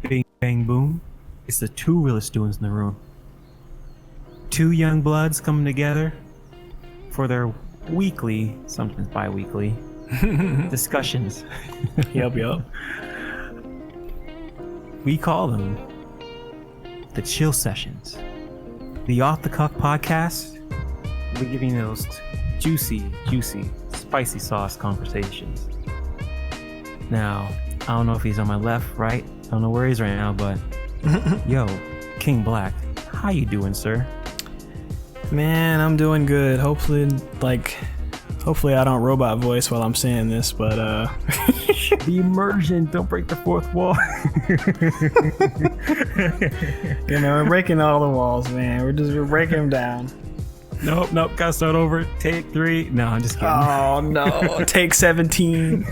bing, bang, boom. It's the two realest students in the room. Two young bloods coming together for their weekly, sometimes bi-weekly, discussions. Yup. We call them the chill sessions. The Off the Cuff podcast. We're giving you those juicy, spicy sauce conversations. Now, I don't know if he's on my left, right. I don't know where he's right now, but yo, King Black, how you doing, sir? Man, I'm doing good. Hopefully I don't robot voice while I'm saying this, but The immersion, don't break the fourth wall. we're breaking all the walls, man. We're breaking them down. Nope, gotta start over. Take 3. No, I'm just kidding. Oh no, take 17.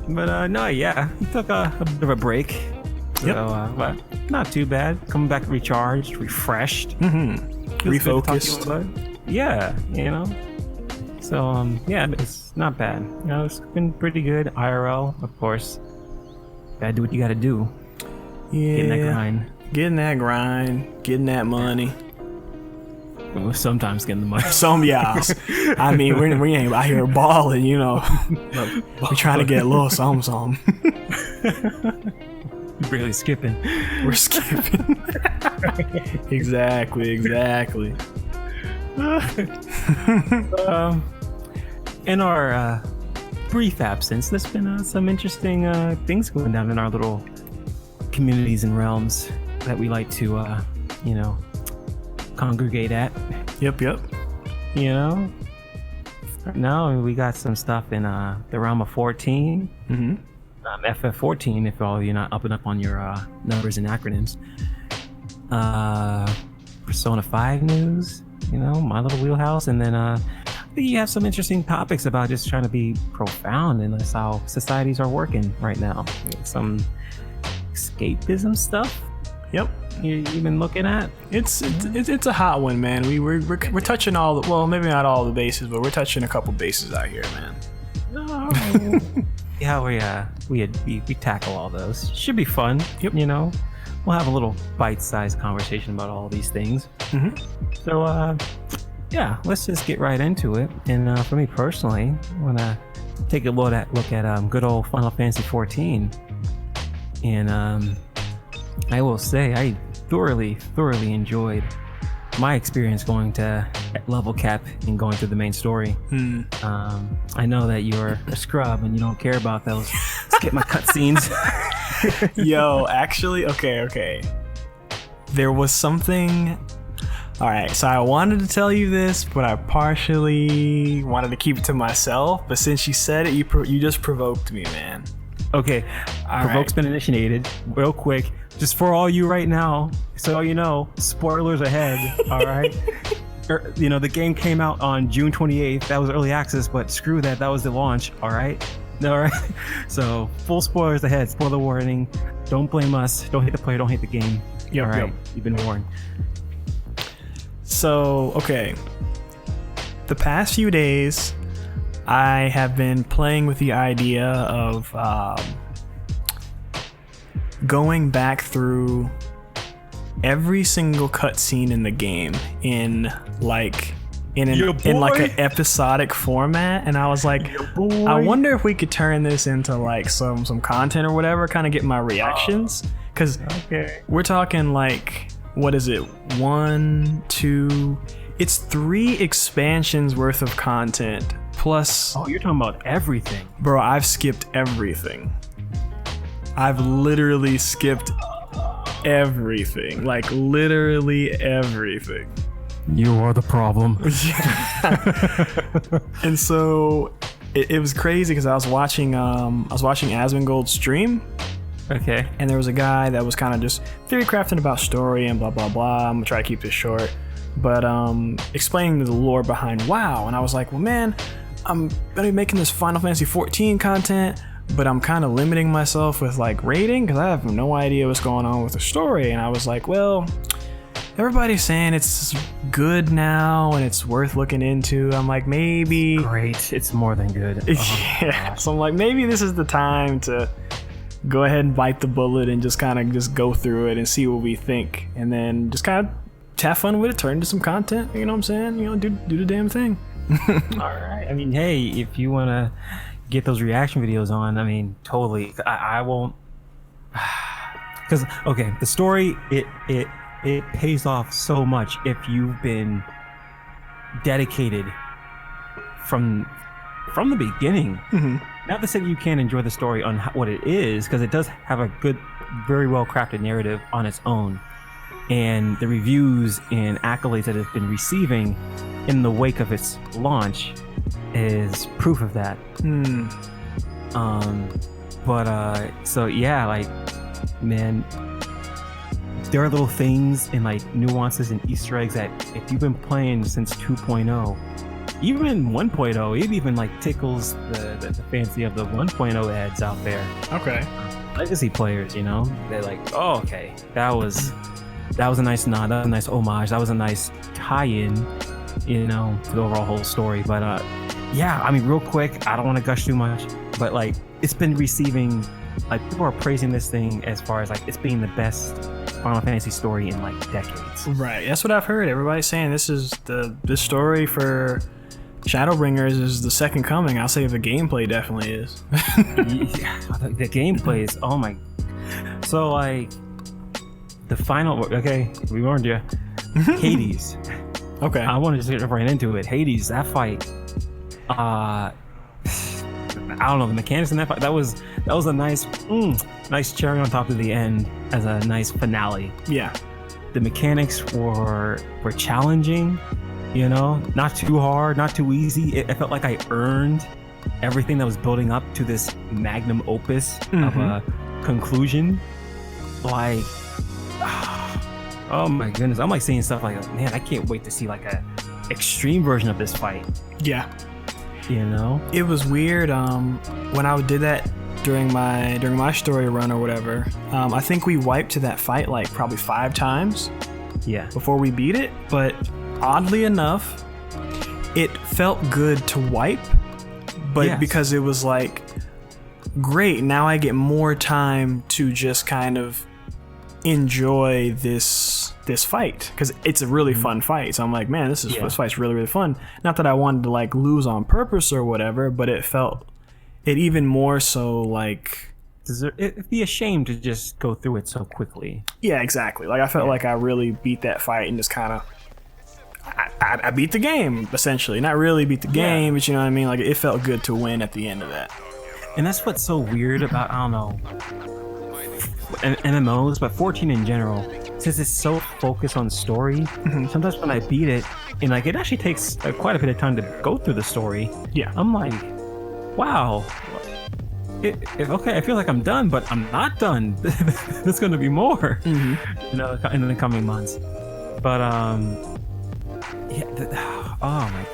But no, yeah, he took a bit of a break. Yep. So, but not too bad. Coming back recharged, refreshed, Refocused. Yeah, So yeah, it's not bad. It's been pretty good. IRL, of course. Gotta do what you gotta do. Yeah. Getting that grind. Getting that money. Sometimes getting the money. I mean, we ain't out here balling, we trying to get a little something. Really skipping. We're skipping. Exactly. In our brief absence, there's been some interesting things going down in our little communities and realms that we like to, congregate at. Yep. Right now we got some stuff in the realm of 14. FF14, if all of you not up and up on your numbers and acronyms. Persona 5 news, my little wheelhouse, and then I think you have some interesting topics about just trying to be profound in this, how societies are working right now. Some escapism stuff. Yep. You've been looking at? It's a hot one, man. We're touching all the, well, maybe not all the bases, but we're touching a couple bases out here, man. No. Yeah, we tackle all those. Should be fun. Yep. We'll have a little bite-sized conversation about all these things. So yeah, let's just get right into it. And for me personally, I want to take a look at good old Final Fantasy 14. And I will say I thoroughly enjoyed my experience going to level cap and going through the main story. I know that you're a scrub and you don't care about those skip my cutscenes. Yo, actually, okay. There was something. All right, so I wanted to tell you this, but I partially wanted to keep it to myself. But since you said it, you just provoked me, man. Okay, provoke's been initiated. Real quick, just for all you right now, so you know, spoilers ahead. All right. The game came out on June 28th. That was early access, but screw that. That was the launch. All right. So full spoilers ahead. Spoiler warning. Don't blame us. Don't hate the player. Don't hate the game. Yep, all right. Yep. You've been warned. So, okay. The past few days, I have been playing with the idea of going back through every single cutscene in the game in an episodic format, and I was like, I wonder if we could turn this into like some content or whatever, kind of get my reactions, because we're talking like, what is it, 1, 2, it's 3 expansions worth of content plus. Oh, you're talking about everything, bro. I've skipped everything. I've literally skipped everything, like literally everything. You are the problem. And so it was crazy because I was watching Asmongold's stream. Okay. And there was a guy that was kind of just theory crafting about story and blah blah blah. I'm gonna try to keep this short, but explaining the lore behind WoW. And I was like, well, man, I'm gonna be making this Final Fantasy 14 content, but I'm kind of limiting myself with like rating because I have no idea what's going on with the story. And I was like, well, everybody's saying it's good now and it's worth looking into. I'm like, maybe. Great. It's more than good. Yeah. So I'm like, maybe this is the time to go ahead and bite the bullet and just kind of just go through it and see what we think, and then just kind of have fun with it, turn into some content. You know what I'm saying? You know, do the damn thing. All right. I mean, hey, if you want to get those reaction videos on, I mean, totally. I won't. Because okay, the story it pays off so much if you've been dedicated from the beginning. Mm-hmm. Not to say that you can't enjoy the story on what it is, because it does have a good, very well crafted narrative on its own, and the reviews and accolades that it's been receiving in the wake of its launch is proof of that. So yeah, like, man, there are little things and like nuances and Easter eggs that if you've been playing since 2.0, even 1.0, it even like tickles the fancy of the 1.0 ads out there. Okay. Legacy players, you know, they're like, oh, okay, that was a nice nod, that was a nice homage, that was a nice tie-in, you know, to the overall whole story. But yeah, I mean, real quick, I don't want to gush too much, but like, it's been receiving, like, people are praising this thing as far as like it's being the best Final Fantasy story in like decades. Right, that's what I've heard. Everybody's saying this is the story for ShadowBringers is the second coming. I'll say the gameplay definitely is. Yeah, the gameplay is, oh my. So like, the final, okay, we warned you. Hades. Okay. I want to just get right into it. Hades, that fight. I don't know, the mechanics in that fight. That was a nice cherry on top of the end as a nice finale. Yeah. The mechanics were challenging, you know, not too hard, not too easy. It felt like I earned everything that was building up to this magnum opus of a conclusion. Like, oh my goodness, I'm like seeing stuff like, man, I can't wait to see like a extreme version of this fight. Yeah. You know, it was weird when I did that during my story run or whatever. I think we wiped to that fight like probably 5 times. Yeah. Before we beat it, but oddly enough, it felt good to wipe, but yes, because it was like, great, now I get more time to just kind of enjoy this fight, because it's a really fun fight. So I'm like, man, this fight's really, really fun. Not that I wanted to like lose on purpose or whatever, but it felt it even more so like it'd be a shame to just go through it so quickly. Yeah, exactly. Like I felt like I really beat that fight and just kind of I beat the game, essentially. Not really beat the game, but you know what I mean? Like it felt good to win at the end of that. And that's what's so weird about, I don't know, MMOs, but 14 in general, since it's so focused on story. Sometimes when I beat it, and like it actually takes quite a bit of time to go through the story. Yeah, I'm like, wow. Okay, I feel like I'm done, but I'm not done. There's going to be more, you know, in the coming months. But yeah, oh my,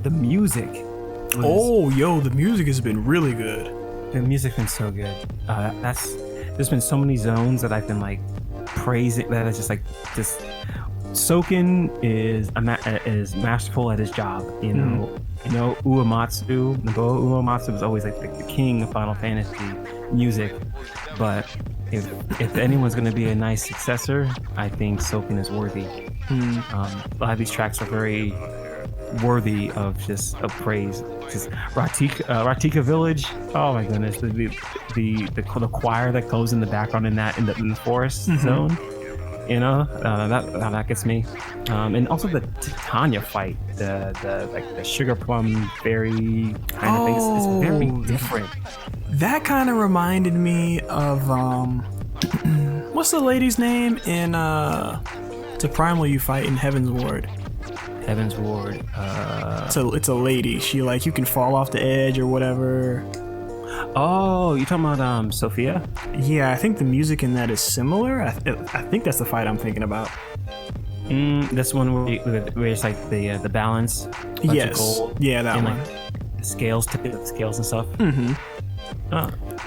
the music. The music has been really good. The music's been so good. There's been so many zones that I've been like praising, that it's just like this. Soken is masterful at his job, you know. You know, Nobuo Uematsu was always like the king of Final Fantasy music, but if anyone's going to be a nice successor, I think Soken is worthy. A lot of these tracks are very worthy of praise. Just Ratika Village. Oh my goodness, the choir that goes in the background in the forest zone. You know, that gets me. And also the Titania fight, the sugar plum berry kind of things. It's very different. That kind of reminded me of what's the lady's name in it's a primal you fight in Heaven's Ward. Heaven's Ward. It's a lady. She like, you can fall off the edge or whatever. Oh, you talking about Sophia? Yeah, I think the music in that is similar. I think that's the fight I'm thinking about. This one where it's like the balance. Yes. Gold, yeah, that and one. Like the scales, the scales and stuff.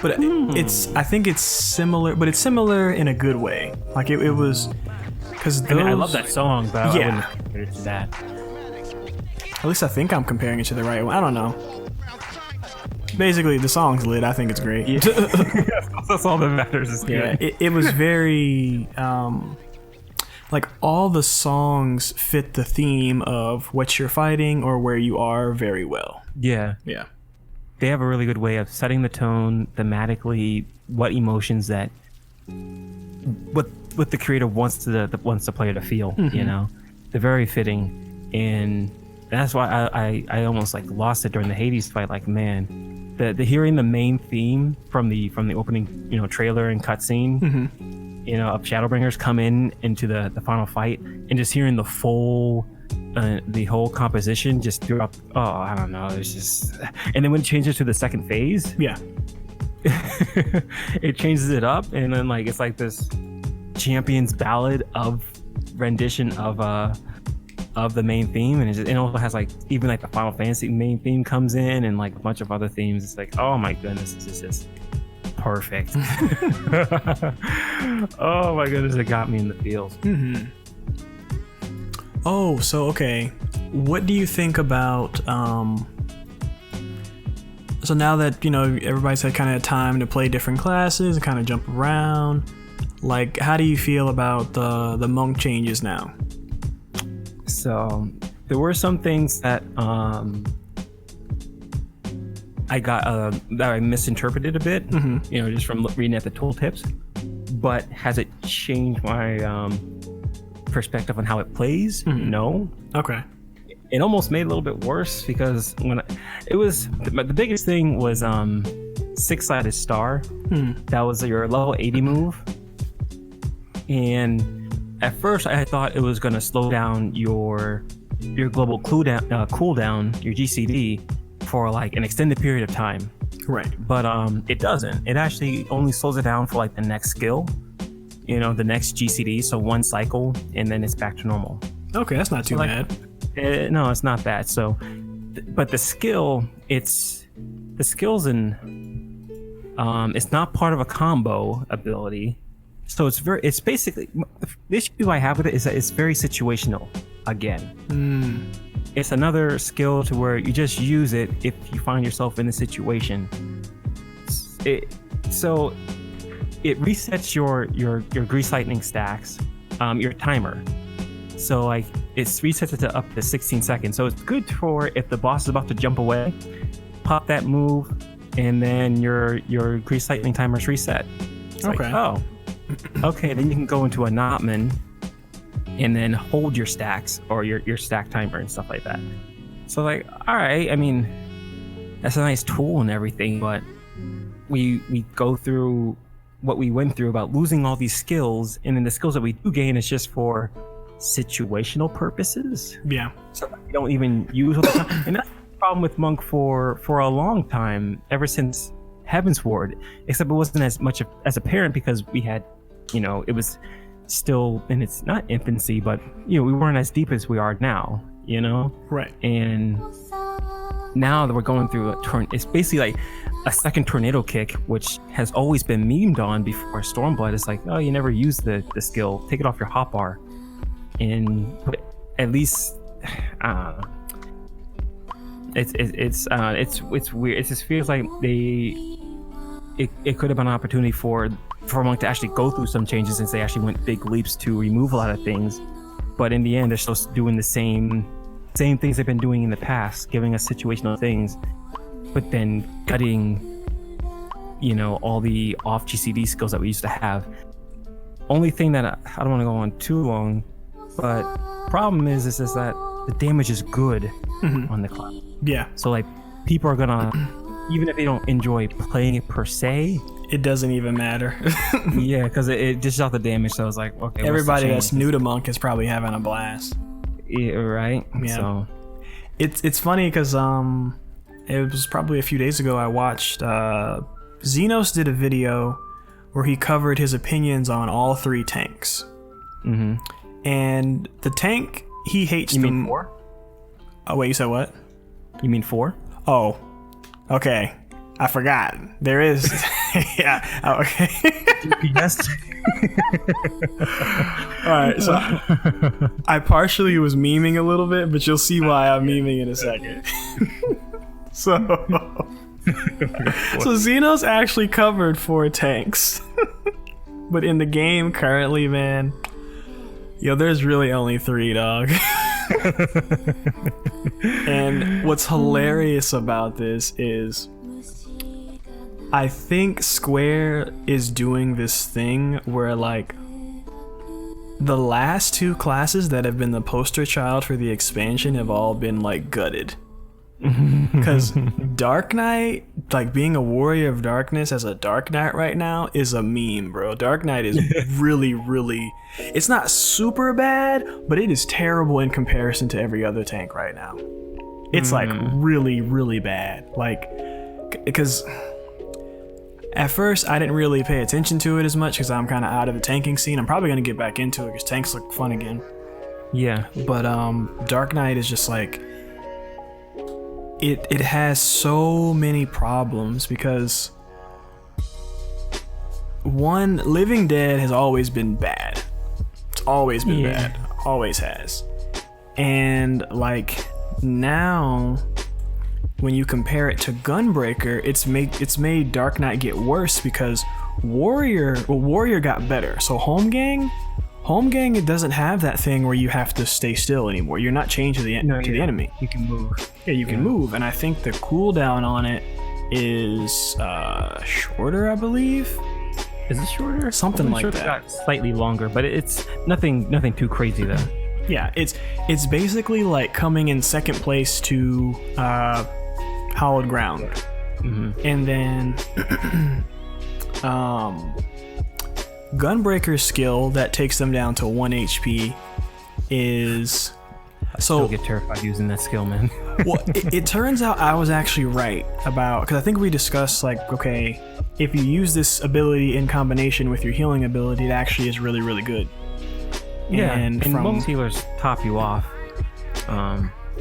But I think it's similar, but it's similar in a good way. Like it was, Because I mean, I love that song, but I Yeah. wouldn't compare it to that. At least I think I'm comparing it to the right one. I don't know. Basically, the song's lit. I think it's great. Yeah. That's all that matters. Is Yeah, good. it was very like all the songs fit the theme of what you're fighting or where you are very well. Yeah. Yeah. They have a really good way of setting the tone thematically, what emotions that what the creator wants the player to feel. You know, they're very fitting, and that's why I almost like lost it during the Hades fight. Like, man, the hearing the main theme from the opening, you know, trailer and cutscene, you know, of ShadowBringers come into the final fight, and just hearing the full. The whole composition just throughout. Oh, I don't know. It's just, and then when it changes to the second phase, Yeah. it changes it up, and then like it's like this champion's ballad of rendition of the main theme, and it also has like even like the Final Fantasy main theme comes in, and like a bunch of other themes. It's like, oh my goodness, this is just perfect. Oh my goodness, it got me in the feels. Oh, so okay. What do you think about so now that, you know, everybody's had kind of time to play different classes and kind of jump around, like how do you feel about the monk changes now? So there were some things that I got that I misinterpreted a bit, you know, just from reading at the tooltips. But has it changed my perspective on how it plays? No. Okay. It almost made it a little bit worse because the biggest thing was six-sided star. That was your level 80 move, and at first I thought it was going to slow down your global cooldown, your GCD, for like an extended period of time. Right. But it doesn't. It actually only slows it down for like the next skill, you know, the next GCD. So one cycle, and then it's back to normal. Okay, that's not too bad. No, it's not bad. So, but the skill's in. It's not part of a combo ability, so it's basically, the issue I have with it is that it's very situational. Again, it's another skill to where you just use it if you find yourself in a situation. So it resets your grease lightning stacks, your timer. So like it resets it to up to 16 seconds. So it's good for if the boss is about to jump away, pop that move, and then your grease lightning timer's reset. It's okay. Like, oh, okay. Then you can go into a Notman and then hold your stacks or your stack timer and stuff like that. So like, all right. I mean, that's a nice tool and everything, but we go through what we went through about losing all these skills, and then the skills that we do gain is just for situational purposes. Yeah. So we don't even use all the time. And that's the problem with Monk for a long time, ever since Heavensward, except it wasn't as much as apparent because we had, you know, it was still in its not infancy, but you know, we weren't as deep as we are now, you know? Right. And now that we're going through it's basically like a second tornado kick, which has always been memed on before Stormblood. It's like, oh, you never use the skill, take it off your hotbar. And at least I don't know. It's weird. It just feels like it could have been an opportunity for Monk to actually go through some changes, since they actually went big leaps to remove a lot of things. But in the end, they're still doing the same things they've been doing in the past, giving us situational things, but then cutting, you know, all the off GCD skills that we used to have. Only thing that I don't want to go on too long, but problem is that the damage is good on the class. Yeah. So like people are gonna, even if they don't enjoy playing it per se, it doesn't even matter. yeah, because it dishes out the damage. So I was like, okay. Everybody that's new to Monk is probably having a blast. Yeah, right. Yeah. So it's funny because it was probably a few days ago I watched Xenos did a video where he covered his opinions on all three tanks. And the tank he hates. You mean 4? Oh wait, you said what? You mean 4? Oh, okay. I forgot. There is Yeah. Oh, okay. Yes. All right. So I partially was memeing a little bit, but you'll see why I'm memeing in a second. So Xeno's actually covered 4 tanks. But in the game currently, man, there's really only 3, dog. And what's hilarious about this is I think Square is doing this thing where like the last 2 classes that have been the poster child for the expansion have all been like gutted. Because Dark Knight, like being a warrior of darkness as a Dark Knight right now is a meme, bro. Dark Knight is really, really, it's not super bad, but it is terrible in comparison to every other tank right now. It's like really, really bad. Like, because at first I didn't really pay attention to it as much because I'm kind of out of the tanking scene. I'm probably going to get back into it because tanks look fun again. Yeah. But Dark Knight is just like, it has so many problems because one, Living Dead has always been bad. It's always been bad. Always has. And like now when you compare it to Gunbreaker, it's made Dark Knight get worse because Warrior got better. So Home Gang, it doesn't have that thing where you have to stay still anymore. You're not chained to the the enemy. You can move. Yeah, you can move, and I think the cooldown on it is shorter, I believe. Is it shorter? Something like that. Got slightly longer, but it's nothing too crazy though. Yeah, it's basically like coming in second place to Hallowed Ground, and then Gunbreaker's skill that takes them down to 1 HP is... I still get terrified using that skill, man. Well, it turns out I was actually right about... Because I think we discussed, like, okay, if you use this ability in combination with your healing ability, it actually is really, really good. Yeah, and most healers top you off.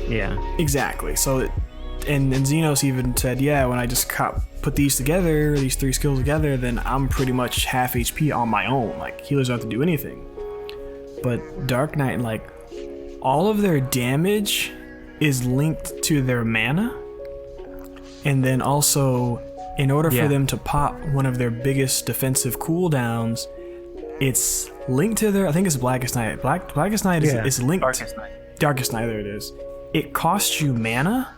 Yeah. Exactly. So... And Xenos even said, yeah, when I just put these together, these 3 skills together, then I'm pretty much half HP on my own. Like, healers don't have to do anything. But Dark Knight, like, all of their damage is linked to their mana. And then also, in order for them to pop one of their biggest defensive cooldowns, it's linked to their, I think it's Blackest Night. Blackest Night is linked. Darkest Night, there it is. It costs you mana,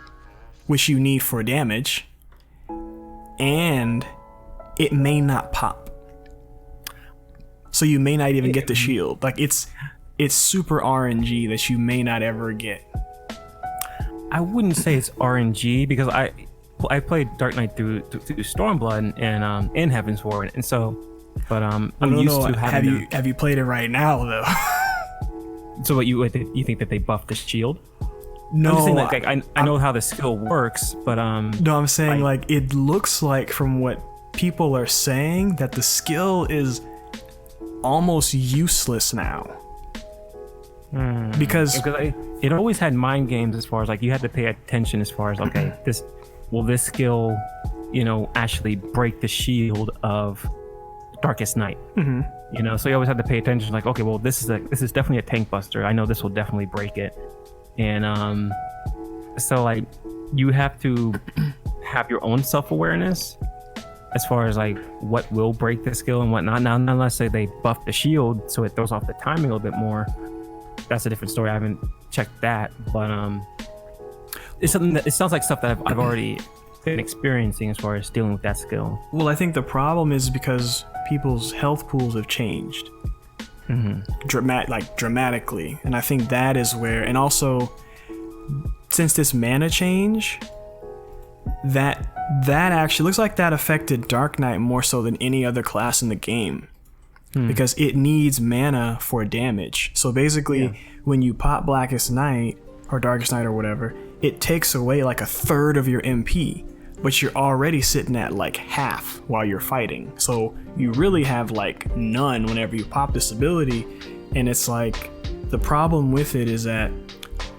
which you need for damage, and it may not pop. So you may not even get the shield. Like it's super RNG that you may not ever get. I wouldn't say it's RNG because I played Dark Knight through Stormblood and in Heaven's Ward, and so, but I'm used to having. Have you played it right now though? So what you think that they buffed the shield? No, I'm just saying, I know how the skill works, but no, I'm saying like it looks like from what people are saying that the skill is almost useless now. Because it always had mind games as far as like you had to pay attention as far as okay, this skill, actually break the shield of Darkest Night. So you always had to pay attention like okay, well this is definitely a tank buster. I know this will definitely break it. And so like you have to have your own self-awareness as far as like what will break the skill and whatnot. Now let's say they buff the shield so it throws off the timing a little bit more. That's a different story. I haven't checked that, but it's something that it sounds like stuff that I've already been experiencing as far as dealing with that skill. Well, I think the problem is because people's health pools have changed. Dramatically, and I think that is where, and also since this mana change, that actually looks like that affected Dark Knight more so than any other class in the game, because it needs mana for damage. So basically, when you pop Blackest Night or Darkest Night or whatever, it takes away like a third of your MP. But you're already sitting at like half while you're fighting. So you really have like none whenever you pop this ability. And it's like, the problem with it is that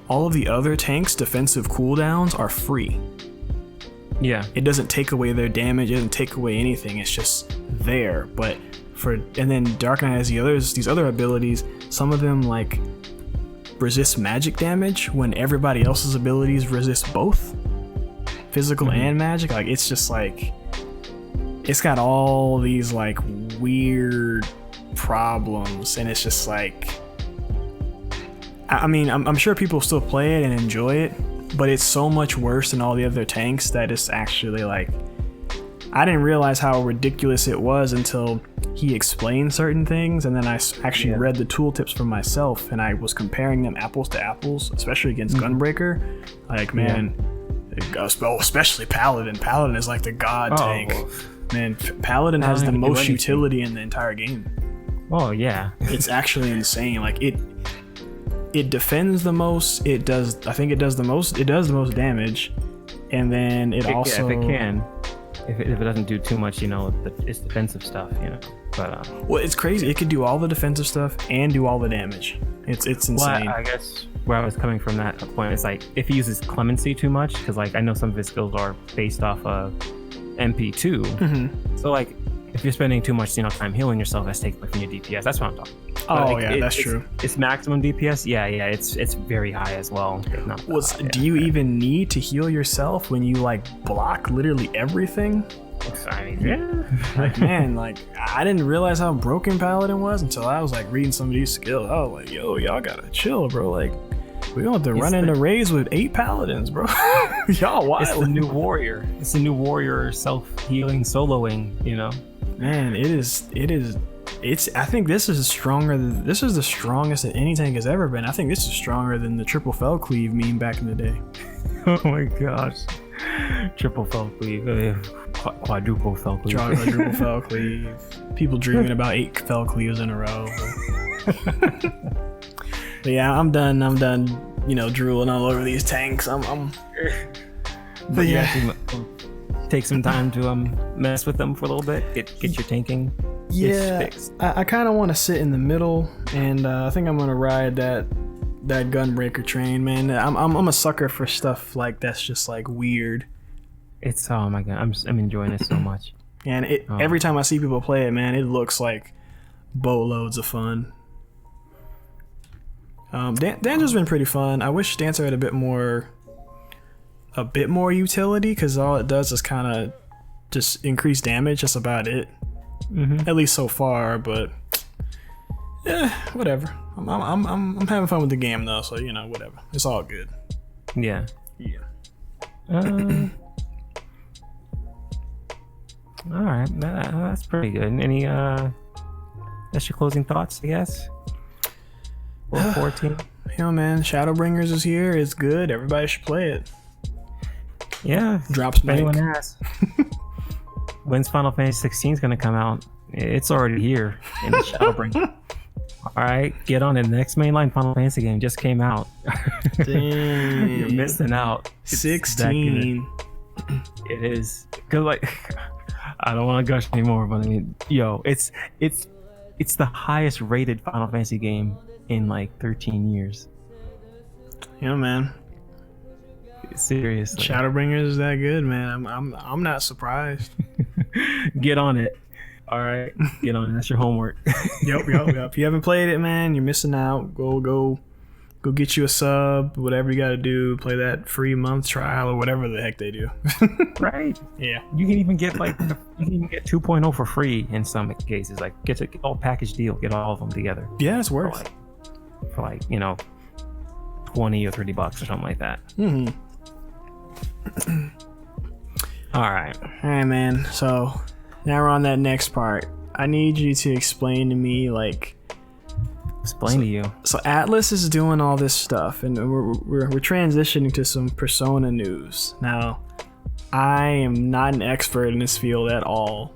all of the other tanks' defensive cooldowns are free. Yeah. It doesn't take away their damage. It doesn't take away anything. It's just there. And then Dark Knight has these other abilities. Some of them like resist magic damage when everybody else's abilities resist both physical and magic. Like it's just like it's got all these like weird problems, and it's just like I mean I'm sure people still play it and enjoy it, but it's so much worse than all the other tanks that it's actually like I didn't realize how ridiculous it was until he explained certain things, and then I actually read the tooltips for myself, and I was comparing them apples to apples, especially against Gunbreaker. Like, man, especially Paladin. Paladin is like the god tank. Man, Paladin has the most utility in the entire game. Oh, yeah. It's actually insane. Like, it defends the most. I think it does the most damage, and then it also... Yeah, if it can. If it doesn't do too much, it's defensive stuff, But well, it's crazy. It could do all the defensive stuff and do all the damage. It's insane. Well, I guess where I was coming from that point is like if he uses clemency too much, because like I know some of his skills are based off of MP2. Mm-hmm. So like if you're spending too much time healing yourself, that's taking away from your DPS. That's what I'm talking about. That's true. It's maximum DPS. Yeah, it's very high as well. Do you even need to heal yourself when you like block literally everything? I mean, yeah. Like, man, like I didn't realize how broken Paladin was until I was like reading some of these skills. I was like, yo, y'all gotta chill, bro. Like we don't have to run into raids with 8 paladins, bro. Y'all wild. It's the new warrior. It's the new warrior self-healing soloing, Man, it is. I think this is the strongest that any tank has ever been. I think this is stronger than the triple fell cleave meme back in the day. Oh my gosh. Triple fell cleave. Quadruple fell cleave. Quadruple fell cleave. People dreaming about 8 fell cleaves in a row. But yeah, I'm done, drooling all over these tanks. But yeah. Take some time to mess with them for a little bit. Get your tanking. Fixed. I kind of want to sit in the middle, and I think I'm gonna ride that Gunbreaker train, man. I'm a sucker for stuff like that's just like weird. It's oh my god, I'm enjoying it so much. And every time I see people play it, man, it looks like boatloads of fun. Dancer's been pretty fun. I wish Dancer had a bit more utility, because all it does is kind of just increase damage. That's about it. At least so far, but yeah, whatever. I'm having fun with the game though, so whatever. It's all good. Yeah. All right, that's pretty good. Any that's your closing thoughts, I guess. 14. Man, ShadowBringers is here. It's good. Everybody should play it. Yeah. Drops mic. Anyone asks. When's Final Fantasy 16 is going to come out? It's already here in the ShadowBringers. All right, get on it. The next mainline Final Fantasy game just came out. Dang. You're missing out. It's 16. It is. Because like, I don't want to gush anymore, but I mean, it's the highest rated Final Fantasy game in like 13 years. Yeah, man. Seriously. ShadowBringers is that good, man. I'm not surprised. Get on it. All right, get on it. That's your homework. Yep. If you haven't played it, man, you're missing out. Go get you a sub. Whatever you got to do. Play that free month trial or whatever the heck they do. Right. Yeah. You can even get 2.0 for free in some cases. Like get a all package deal. Get all of them together. Yeah, it's worth it. For like $20 or $30 or something like that. All right, man. So now we're on that next part. I need you to explain to me, to you. So Atlas is doing all this stuff, and we're transitioning to some Persona news. Now, I am not an expert in this field at all.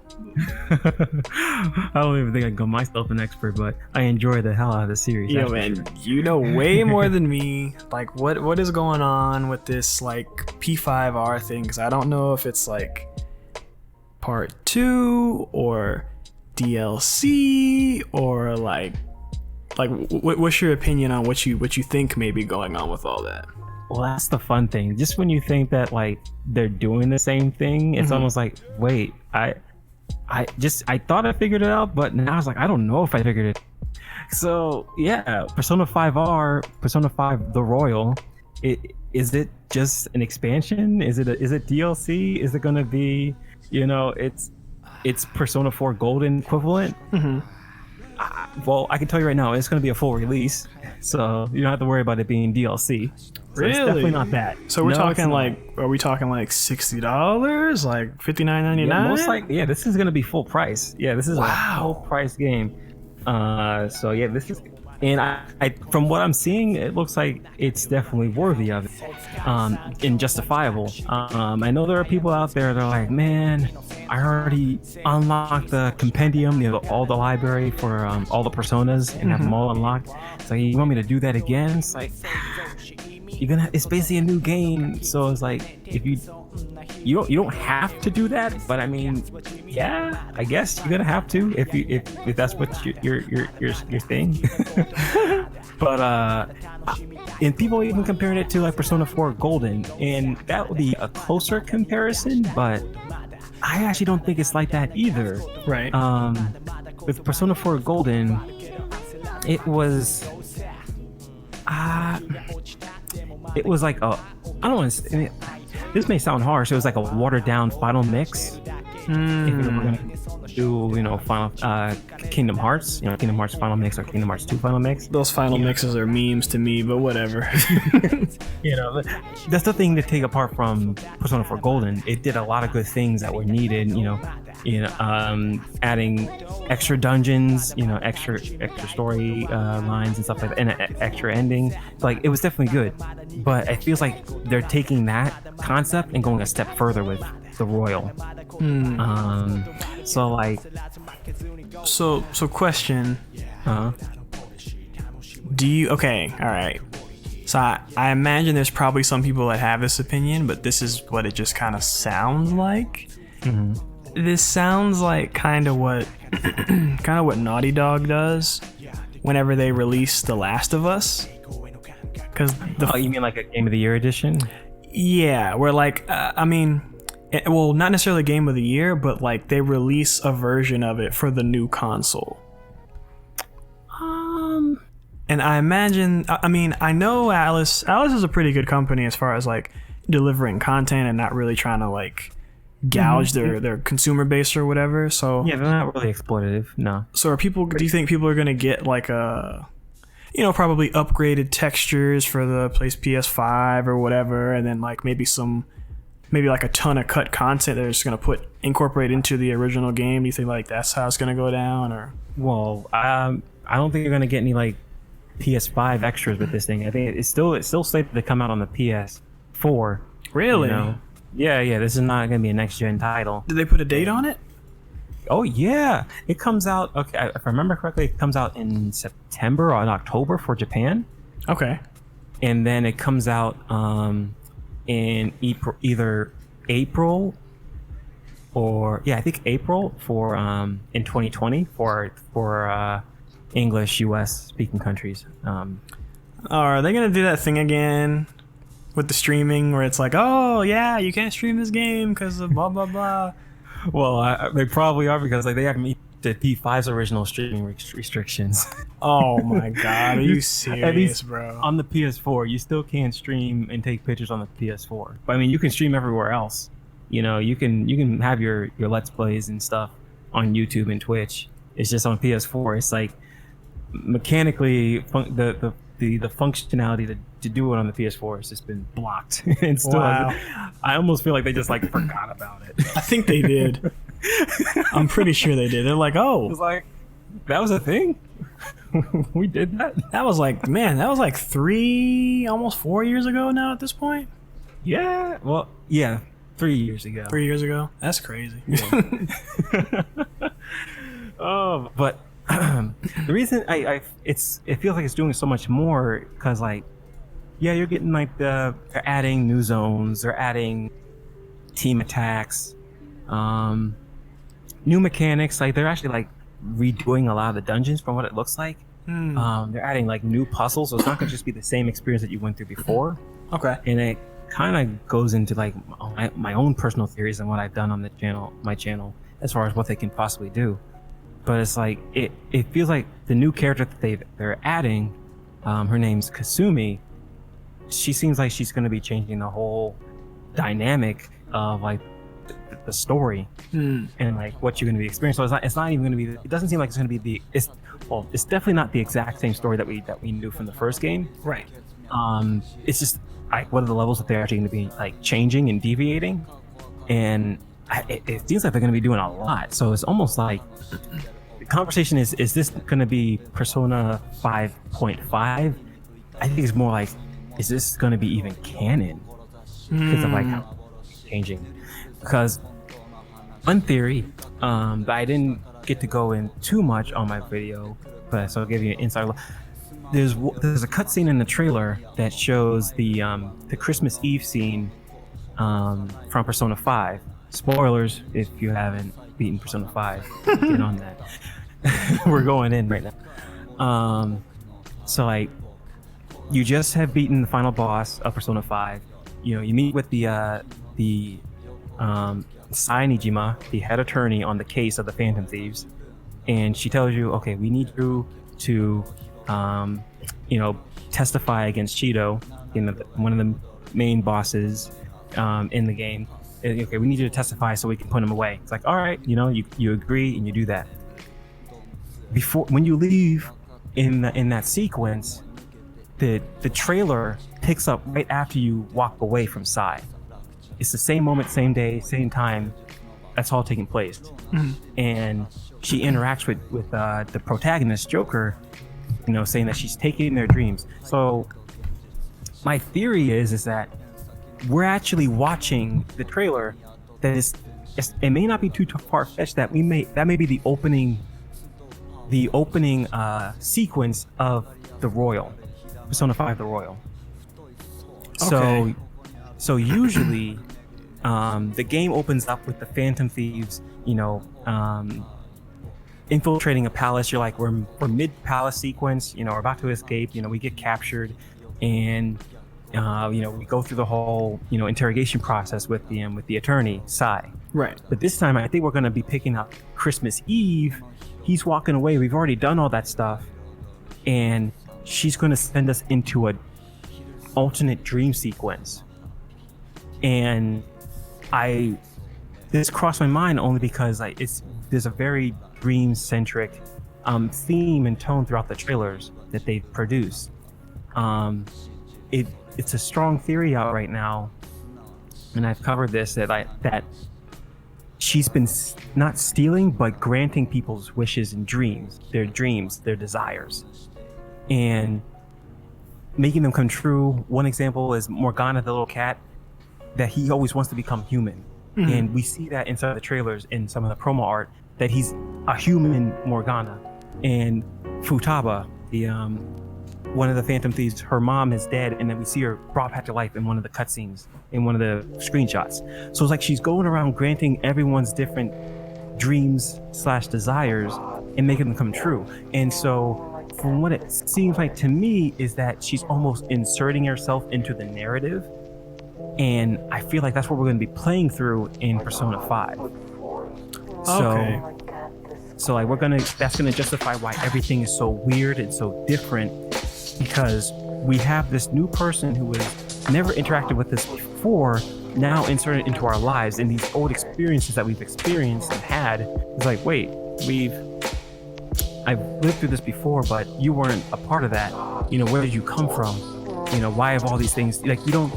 I don't even think I call myself an expert, but I enjoy the hell out of the series. Yeah, man, sure. You know way more than me. Like, what is going on with this like P5R thing? Because I don't know if it's like part 2 or DLC or like what's your opinion on what you think may be going on with all that? Well, that's the fun thing. Just when you think that like they're doing the same thing, it's almost like, wait, I thought I figured it out, but now it's like I don't know if I figured it. So yeah, Persona 5R, Persona 5 the Royal. Is it just an expansion? Is it DLC? Is it gonna be, it's Persona 4 Golden equivalent? Well, I can tell you right now, it's gonna be a full release, so you don't have to worry about it being DLC. So really? It's definitely not that. So we're talking like, are we talking like $60, like $59.99? Yeah, most likely, this is gonna be full price. Yeah, this is a full price game. So yeah, this is, and I from what I'm seeing, it looks like it's definitely worthy of it, and justifiable. I know there are people out there that are like, man, I already unlocked the compendium, all the library for all the personas, and have them all unlocked. So you want me to do that again? It's like, it's basically a new game, so it's like, if you don't have to do that, but I mean, yeah, I guess you're gonna have to if that's what your thing. But and people even comparing it to like Persona 4 Golden, and that would be a closer comparison, but I actually don't think it's like that either. Right. With Persona 4 Golden, it was like I don't want to. This may sound harsh. It was like a watered down final mix. If we were gonna do, final Kingdom Hearts, Kingdom Hearts final mix or Kingdom Hearts 2 final mix. Those final mixes are memes to me, but whatever. That's the thing to take apart from Persona 4 Golden. It did a lot of good things that were needed. Adding extra dungeons, extra story lines and stuff like that, and an extra ending. Like, it was definitely good, but it feels like they're taking that concept and going a step further with the Royal. So question. Do you, okay, all right. So I imagine there's probably some people that have this opinion, but this is what it just kind of sounds like. This sounds like kind of what Naughty Dog does whenever they release The Last of Us. Because you mean like a Game of the Year edition? Yeah, where like well, not necessarily Game of the Year, but like they release a version of it for the new console. And I imagine, I know Alice is a pretty good company as far as like delivering content and not really trying to like gouge their consumer base or whatever. So yeah, they're not really exploitative. No. So do you think people are gonna get like a, probably upgraded textures for the PS5 or whatever, and then like maybe like a ton of cut content they're just gonna incorporate into the original game? Do you think like that's how it's gonna go down? Or well, I don't think you're gonna get any like PS5 extras with this thing. I think it's still slated to come out on the PS4. Really? Yeah. This is not gonna be a next gen title. Did they put a date on it? Oh yeah, it comes out. Okay, if I remember correctly, it comes out in September or in October for Japan. Okay. And then it comes out in either April or I think April for in 2020 for English US speaking countries. Are they gonna do that thing again with the streaming where it's like, oh yeah, you can't stream this game because of blah blah blah? Well, they probably are, because like they have to meet the P5's original streaming restrictions. Oh my god, are you serious? At least, bro? On the PS4, you still can't stream and take pictures on the PS4. But I mean, you can stream everywhere else. You can have your Let's Plays and stuff on YouTube and Twitch. It's just on PS4. It's like mechanically the functionality to do it on the PS4 has just been blocked. And still, I almost feel like they just like forgot about it. I think they did. I'm pretty sure they did. They're like, oh, it was like, that was a thing. We did that. That was like 3, almost 4 years ago now at this point. Yeah. Well, yeah, 3 years ago. 3 years ago. That's crazy. Yeah. Oh, but the reason it feels like it's doing so much more because like, yeah, you're getting like they're adding new zones, they're adding team attacks, new mechanics. Like they're actually like redoing a lot of the dungeons from what it looks like. They're adding like new puzzles, so it's not gonna just be the same experience that you went through before. Okay. And it kind of goes into like my own personal theories and what I've done on my channel, as far as what they can possibly do. But it's like it feels like the new character that they're adding, her name's Kasumi. She seems like she's going to be changing the whole dynamic of like the story and like what you're going to be experiencing. So it's not even going to be. It doesn't seem like it's going to be it's definitely not the exact same story that we knew from the first game. Right. It's just like what are the levels that they're actually going to be like changing and deviating, and it seems like they're going to be doing a lot. So it's almost like the conversation is this going to be Persona 5.5? I think it's more like, is this going to be even canon? Because of like how it's changing. Because one theory that I didn't get to go in too much on my video, but so I'll give you an inside look. There's a cutscene in the trailer that shows the Christmas Eve scene from Persona 5. Spoilers if you haven't beaten Persona 5. Get on that. We're going in right now. So like, you just have beaten the final boss of Persona 5. You know, you meet with the Sai Nijima, the head attorney on the case of the Phantom Thieves, and she tells you, okay, we need you to testify against Cheeto, one of the main bosses in the game. Okay, we need you to testify so we can put him away. It's like, all right, you agree and you do that. When you leave in that sequence, the trailer picks up right after you walk away from Sai. It's the same moment, same day, same time. That's all taking place. And she interacts with the protagonist, Joker, saying that she's taking their dreams. So my theory is that we're actually watching the trailer. It may not be too far-fetched that may be the opening sequence of the Royal, Persona 5 the Royal. Okay. So usually the game opens up with the Phantom Thieves, infiltrating a palace. You're like, we're mid-palace sequence, we're about to escape, we get captured, and we go through the whole interrogation process with the attorney, Sai. Right. But this time I think we're going to be picking up Christmas Eve. He's walking away. We've already done all that stuff, and she's going to send us into a alternate dream sequence. And this crossed my mind only because there's a very dream-centric theme and tone throughout the trailers that they've produced. It's a strong theory out right now, and I've covered this, that she's been not stealing but granting people's wishes and dreams, their desires, and making them come true. One example is Morgana, the little cat, that he always wants to become human. And we see that inside the trailers, in some of the promo art, that he's a human Morgana. And Futaba, one of the Phantom Thieves, her mom is dead, and then we see her brought back to life in one of the cutscenes, in one of the screenshots. So it's like she's going around granting everyone's different dreams / desires and making them come true. And so from what it seems like to me is that she's almost inserting herself into the narrative. And I feel like that's what we're going to be playing through in Persona 5. Okay. So like that's gonna justify why everything is so weird and so different, because we have this new person who has never interacted with us before now inserted into our lives, and these old experiences that we've experienced and had. It's like, wait, I've lived through this before, but you weren't a part of that. Where did you come from? Why have all these things, like, you don't.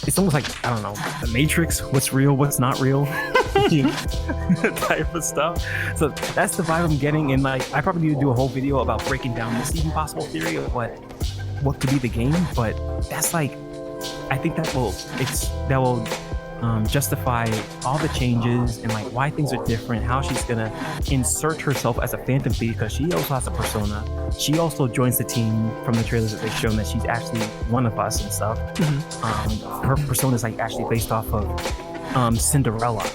It's almost like, I don't know, the Matrix, what's real, what's not real, type of stuff. So that's the vibe I'm getting, and like, I probably need to do a whole video about breaking down this even possible theory of what could be the game. But that's like, I think that will justify all the changes and like why things are different, how she's gonna insert herself as a Phantom Thief, because she also has a persona. She also joins the team from the trailers that they've shown that she's actually one of us and stuff. Her persona is like actually based off of Cinderella,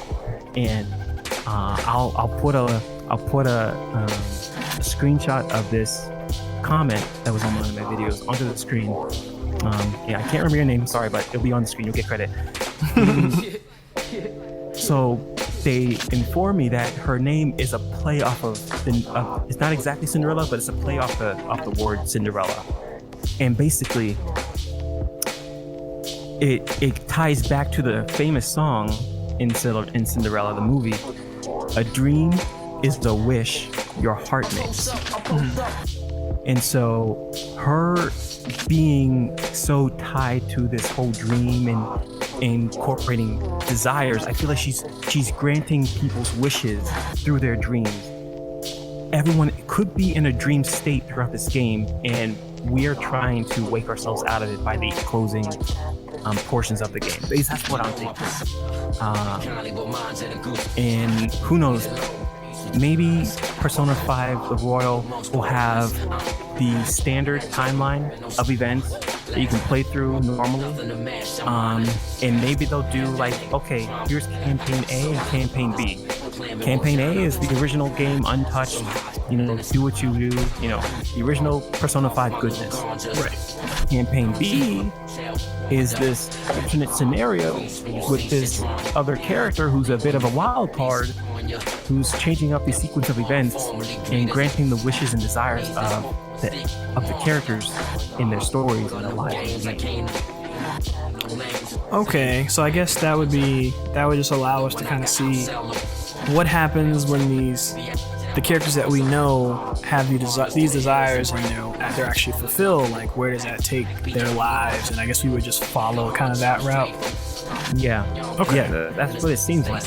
and I'll put a screenshot of this comment that was on one of my videos onto the screen. Yeah, I can't remember your name. Sorry, but it'll be on the screen. You'll get credit. So they inform me that her name is a play off of it's not exactly Cinderella, but it's a play off the word Cinderella, and basically it ties back to the famous song in Cinderella the movie. A dream is the wish your heart makes. And so her being so tied to this whole dream and incorporating desires, I feel like she's granting people's wishes through their dreams. Everyone could be in a dream state throughout this game, and we're trying to wake ourselves out of it by the closing portions of the game. At least that's what I'm thinking. And who knows? Maybe Persona 5 The Royal will have the standard timeline of events that you can play through normally. And maybe they'll do like, okay, here's campaign A and campaign B. Campaign A is the original game untouched, do what you do, the original Persona 5 goodness. Right. Campaign B is this alternate scenario with this other character who's a bit of a wild card, who's changing up the sequence of events and granting the wishes and desires of the characters in their stories and their lives. Okay, so I guess that would just allow us to kind of see what happens when the characters that we know have these desires and they're actually fulfilled. Like, where does that take their lives? And I guess we would just follow kind of that route. Yeah. Okay. Yeah, that's what it seems like.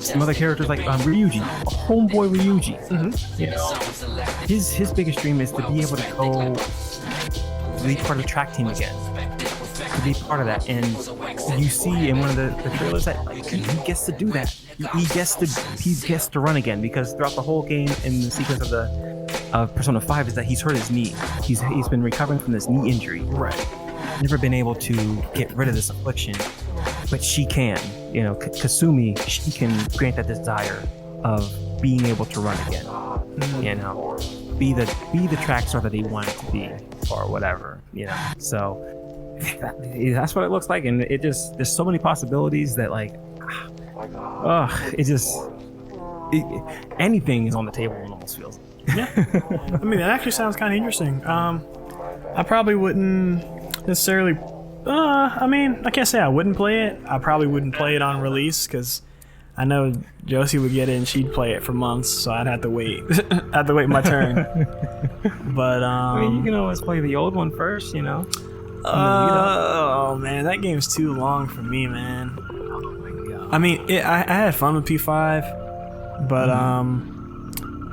Some other characters like Ryuji, homeboy Ryuji. Mm-hmm. His biggest dream is to be able to go to be part of the track team again. To be part of that, and you see in one of the trailers that he gets to do that. He gets to run again, because throughout the whole game in the sequence of Persona 5 is that he's hurt his knee. He's been recovering from this knee injury. Right. Never been able to get rid of this affliction, but she can. Kasumi, she can grant that desire of being able to run again. Mm-hmm. Be the track star that he wanted to be, or whatever. So that's what it looks like, and there's so many possibilities that anything is on the table. It almost feels. Yeah. I mean, that actually sounds kind of interesting. I probably wouldn't necessarily. I can't say I wouldn't play it. I probably wouldn't play it on release, because I know Josie would get it and she'd play it for months, so I'd have to wait. I'd have to wait my turn. But you can always play the old one first, Oh man, that game's too long for me, man. Oh my god. I mean, I had fun with P5, but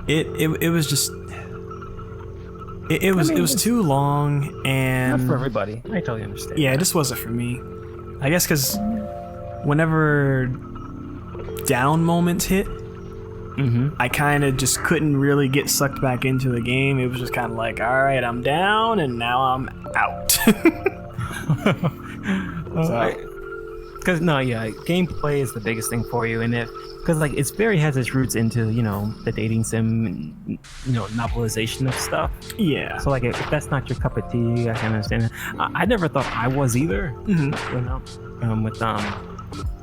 it was just it was too long, and not for everybody. I totally understand. Yeah, it just wasn't for me. I guess because whenever down moments hit, I kind of just couldn't really get sucked back into the game. It was just kind of like, all right, I'm down, and now I'm out. Because gameplay is the biggest thing for you, and because it's very has its roots into the dating sim, and, novelization of stuff. Yeah. So if that's not your cup of tea, I can understand it. I never thought I was either.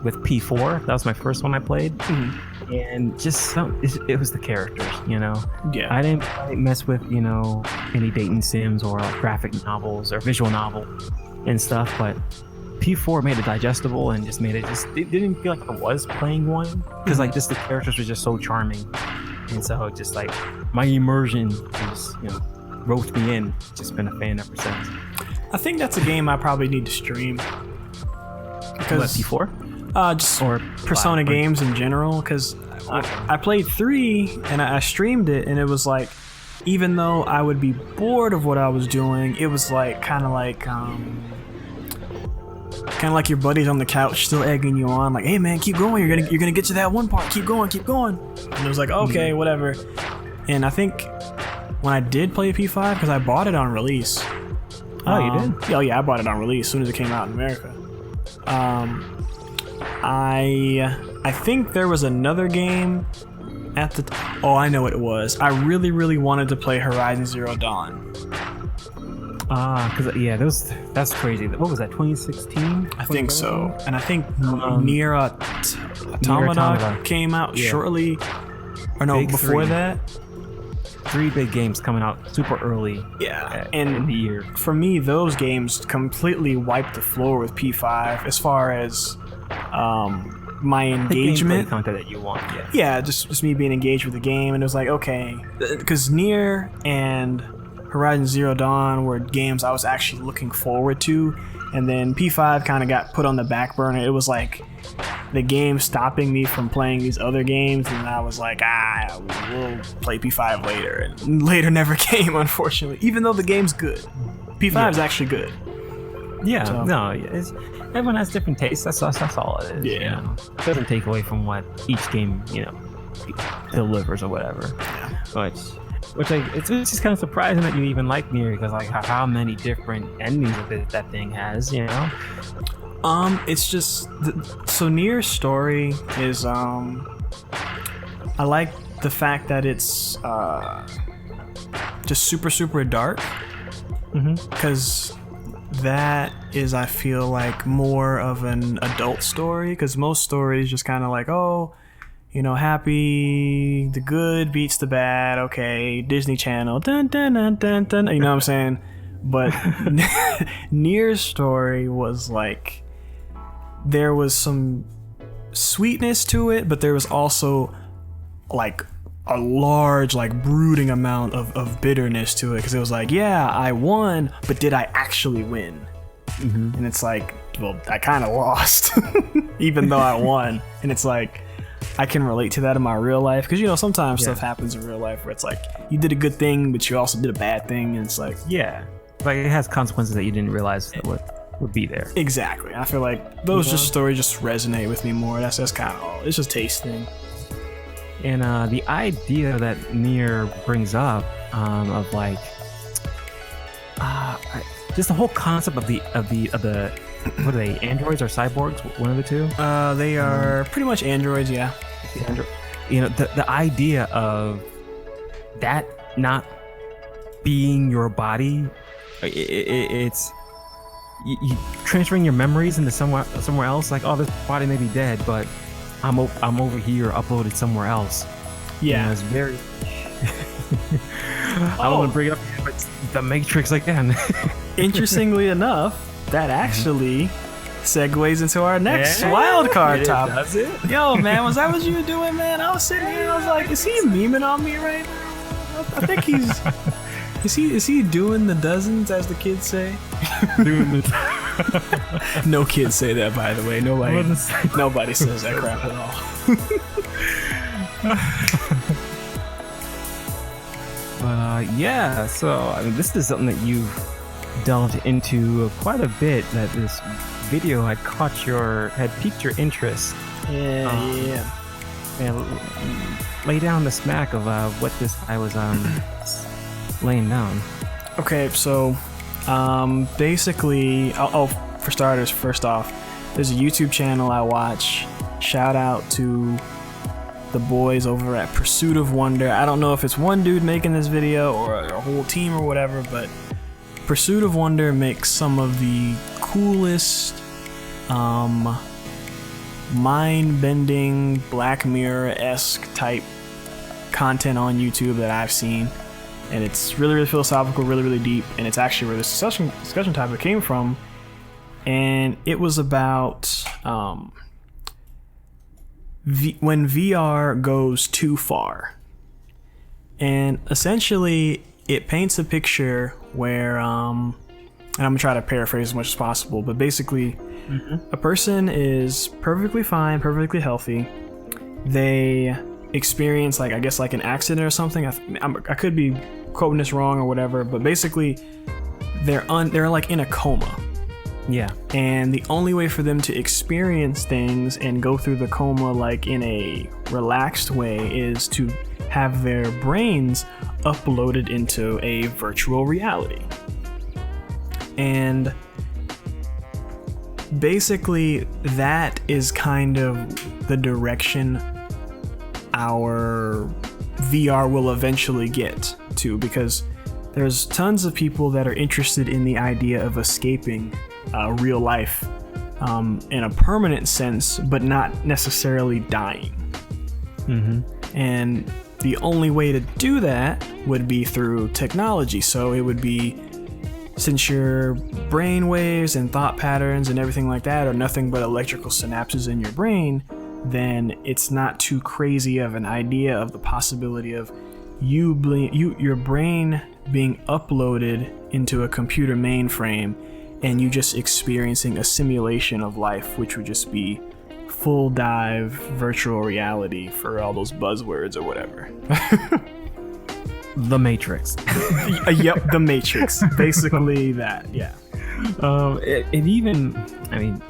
With P4, that was my first one I played, and just it was the characters, Yeah. I didn't mess with any dating sims or graphic novels or visual novel and stuff, but P4 made it digestible and just made it it didn't feel like I was playing one, because just the characters were just so charming, and so just my immersion just roped me in. Just been a fan ever since. I think that's a game I probably need to stream. Because P4? Just or Persona games in general, because I played 3 and I streamed it, and it was like, even though I would be bored of what I was doing, it was kind of like your buddies on the couch still egging you on, like, hey man, keep going, you're gonna get to that one part, keep going, and it was like, okay, whatever. And I think when I did play P5, because I bought it on release. Oh, you did? Oh yeah, I bought it on release as soon as it came out in America. I think there was another game at the I know what it was. I really wanted to play Horizon Zero Dawn. Because that's crazy. What was that? 2016? I think so. And I think Nier Automata Automata came out shortly, or no, Big before 3. that. 3 big games coming out super early. Yeah, in the year. For me, those games completely wiped the floor with P5 as far as my engagement. The content that you want. Yeah, just me being engaged with the game, and it was like, okay, because Nier and Horizon Zero Dawn were games I was actually looking forward to, and then P5 kind of got put on the back burner. It was like the game stopping me from playing these other games, and I was like, we'll play P5 later, and later never came, unfortunately, even though the game's good. P5 is actually good. Yeah, So- no, everyone has different tastes. That's all it is. Yeah. You know? It doesn't take away from what each game, delivers or whatever. Which it's just kind of surprising that you even like Nier, because like how many different endings that thing has, It's just so Nier's story is I like the fact that it's just super dark, because that is, I feel like, more of an adult story, because most stories just kind of like, happy, the good beats the bad, okay, Disney Channel, dun dun dun dun dun, you know what I'm saying? But Nier's story was like, there was some sweetness to it, but there was also like a large, like, brooding amount of bitterness to it, because it was like, yeah, I won, but did I actually win? And it's like, well, I kind of lost even though I won. And it's like, I can relate to that in my real life, because sometimes stuff happens in real life where it's like you did a good thing but you also did a bad thing, and it's like, like it has consequences that you didn't realize that would be there. Exactly. I feel like those stories just resonate with me more. That's kind of all. It's just taste thing. And the idea that Nier brings up of like just the whole concept of the what are they, androids or cyborgs? One of the two? They are pretty much androids, yeah. The idea of that not being your body, it's you transferring your memories into somewhere else. Like, oh, this body may be dead, but I'm over here uploaded somewhere else. Yeah, it's very. I don't want to bring it up, but it's the Matrix again. Interestingly enough, that actually segues into our next wild card topic. Does it? Yo, man, was that what you were doing, man? I was sitting here, I was like, is he memeing on me right now? I think he's. Is he doing the dozens, as the kids say? No kids say that, by the way. Nobody says that crap at all. But so I mean, this is something that you've delved into quite a bit. That this video had piqued your interest. Yeah. Lay down the smack of what this guy was laying down. Okay, so basically, for starters, first off, there's a YouTube channel I watch. Shout out to the boys over at Pursuit of Wonder. I don't know if it's one dude making this video or a whole team or whatever, but Pursuit of Wonder makes some of the coolest, mind-bending, Black Mirror-esque type content on YouTube that I've seen. And it's really, really philosophical, really, really deep, and it's actually where this discussion topic came from. And it was about when VR goes too far. And essentially, it paints a picture where, and I'm gonna try to paraphrase as much as possible, but basically, a person is perfectly fine, perfectly healthy. They experience, like, I guess, like an accident or something. I could be quoting this wrong or whatever, but basically, they're like in a coma. Yeah. And the only way for them to experience things and go through the coma like in a relaxed way is to have their brains uploaded into a virtual reality. And basically, that is kind of the direction our VR will eventually get to, because there's tons of people that are interested in the idea of escaping real life in a permanent sense, but not necessarily dying. And the only way to do that would be through technology. So it would be, since your brain waves and thought patterns and everything like that are nothing but electrical synapses in your brain, then it's not too crazy of an idea of the possibility of your brain being uploaded into a computer mainframe and you just experiencing a simulation of life, which would just be full dive virtual reality for all those buzzwords or whatever. The Matrix. Yep, the Matrix. Basically that, yeah. It even, I mean,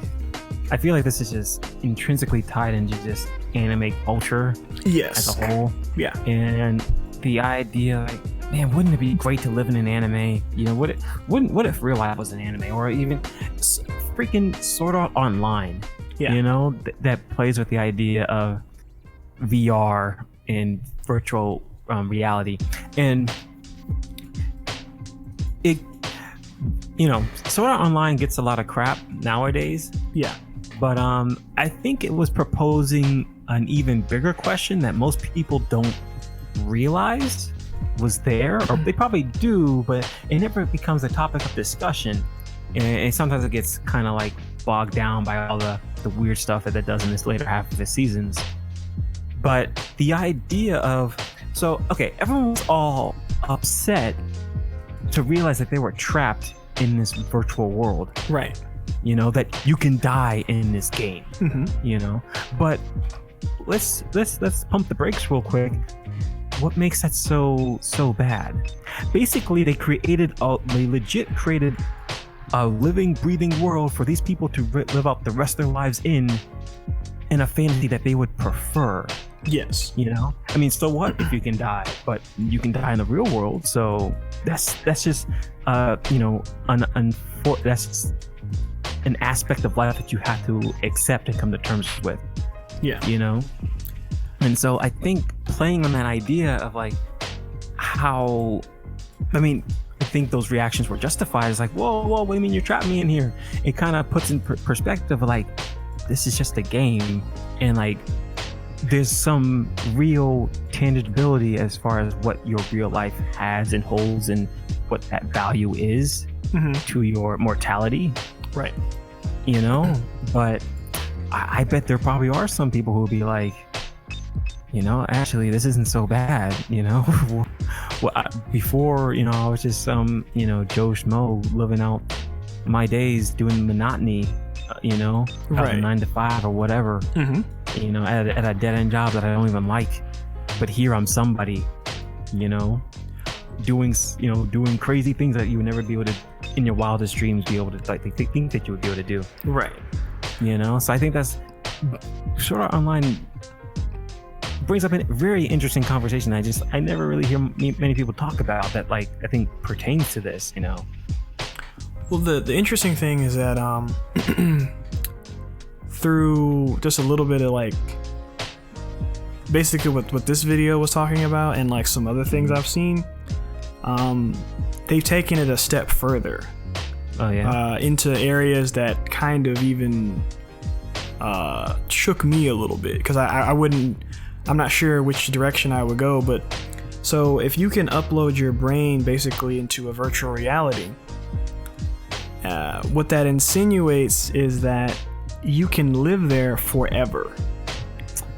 I feel like this is just intrinsically tied into just anime culture as a whole. Yeah. And the idea, like, man, wouldn't it be great to live in an anime? You know, what if real life was an anime, or even freaking Sword Art Online? Yeah. You know, that plays with the idea of VR and virtual reality. And it, you know, Sword Art Online gets a lot of crap nowadays. Yeah. But I think it was proposing an even bigger question that most people don't realize was there, or they probably do, but it never becomes a topic of discussion. And sometimes it gets kind of like bogged down by all the weird stuff that it does in this later half of the seasons. But the idea of, so, okay, everyone was all upset to realize that they were trapped in this virtual world. Right. You know, that you can die in this game. You know, but let's pump the brakes real quick. What makes that so bad? Basically, they legit created a living, breathing world for these people to live out the rest of their lives in a fantasy that they would prefer. Yes. You know, I mean, so what if you can die? But you can die in the real world, so that's just you know, that's an aspect of life that you have to accept and come to terms with. Yeah. You know? And so I think playing on that idea of like how, I mean, I think those reactions were justified. It's like, whoa, what do you mean you're trapping me in here? It kind of puts in perspective of like, this is just a game, and like there's some real tangibility as far as what your real life has and holds and what that value is to your mortality. Right. You know, but I bet there probably are some people who will be like, you know, actually this isn't so bad, you know. Well, before, you know, I was just you know, Joe Schmo living out my days doing monotony, you know, right. 9 to 5 or whatever, you know, at a dead-end job that I don't even like. But here I'm somebody, you know, doing crazy things that you would never be able to, in your wildest dreams, be able to like think that you would be able to do. Right. You know, so I think that's Sword Art Online brings up a very interesting conversation. I never really hear many people talk about that, like, I think pertains to this, you know. Well, the interesting thing is that through just a little bit of like basically what this video was talking about and like some other things I've seen, they've taken it a step further. Oh yeah. Into areas that kind of even shook me a little bit, because I'm not sure which direction I would go. But so if you can upload your brain basically into a virtual reality, what that insinuates is that you can live there forever.